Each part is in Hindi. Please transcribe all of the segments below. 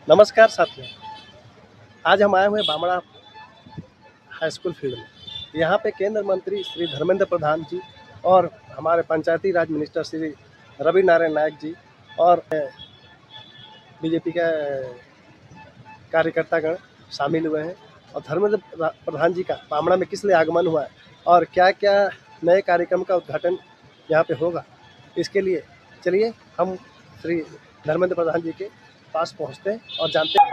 नमस्कार साथियों। आज हम आए हुए बामड़ा हाई स्कूल फील्ड में। यहाँ पे केंद्र मंत्री श्री धर्मेंद्र प्रधान जी और हमारे पंचायती राज मिनिस्टर श्री रवि नारायण नायक जी और बीजेपी के कार्यकर्तागण शामिल हुए हैं। और धर्मेंद्र प्रधान जी का बामड़ा में किस लिए आगमन हुआ है और क्या क्या नए कार्यक्रम का उद्घाटन यहाँ पे होगा, इसके लिए चलिए हम श्री धर्मेंद्र प्रधान जी के पास पहुँचते हैं और जानते हैं।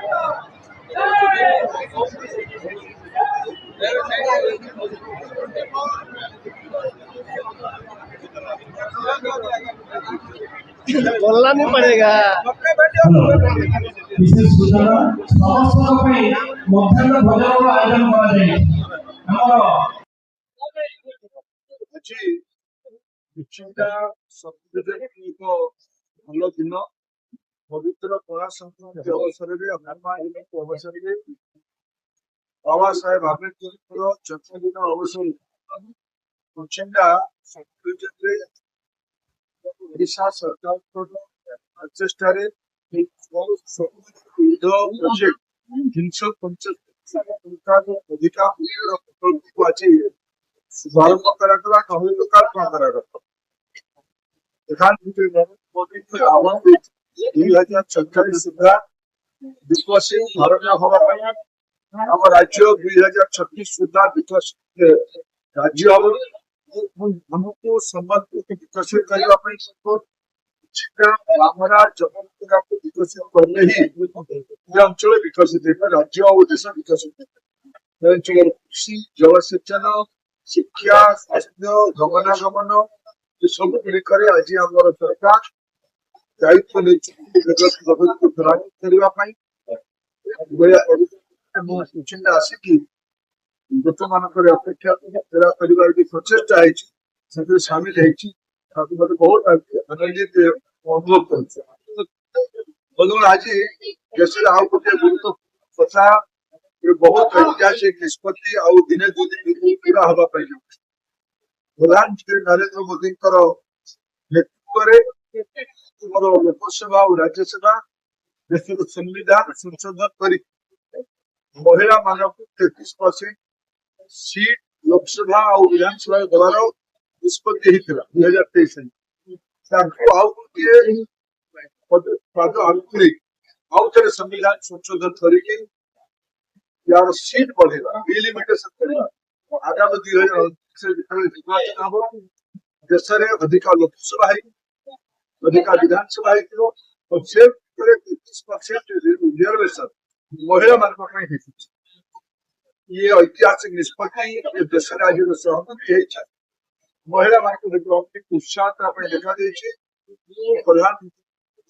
बोलना नहीं पड़ेगा। विशेष सूचना समस्त मध्याह्न भोजन आयोजन भल दिन पवित्र पणा संक्रांति अवसर में बाबा साहेब आंबेडकर जन्मदिन अवसर कुचिंडा ओडिशा सरकार प्रचेषा प्रोजेक्ट 375 अधिक प्रकल्प को आज शुभारंभ करा कहले लोकार्पण करा प्रधानमंत्री नरेंद्र मोदी के आह्वान 2047 सुधा विकसित भारत हवा आम राज्य 2036 सुधा विकसित राज्य हम हमको संबंधित विकसित करने विकसित करने ही अंचल विकसित राज्य और देश विकसित अंचल कृषि जलसेचन शिक्षा स्वास्थ्य गमनागमन सब गुड़िक आज आम सरकार दायित्व नहीं आसिकी लोक मान अपेक्षा फेरा कर प्रचेषा है सामिल है बहुत आनंदित अनुभव कर आज देश गोटे गुरुत्व कथा बहुत ऐतिहासिक निष्पत्ति आउ दिने दु दिन पूरा हवा प्रधानमंत्री नरेंद्र मोदी नेतृत्व लोकसभा और राज्यसभा देश संविधान संशोधन कर महिला मान 33% सीट लोकसभा और विधानसभा द्वारा निष्पत्ति 2023 आउ थे संविधान संशोधन करके यार सीट बढ़ेगा डिलिमिटेशन करेगा आगामी 2029 निर्वाचन हम देश में अधिक लोकसभा अधिक विधानसभा और से 33% रिजर्वेशन महिला मान ये ऐतिहासिक निष्पत्ति देश आज सहमति महिला मान उत्साह देखा प्रधानमंत्री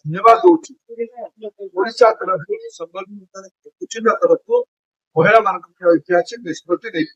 धन्यवाद ओडिशा तरफ संबंधित कुछ तरफ महिला मान ऐतिहासिक निष्पत्ति नहीं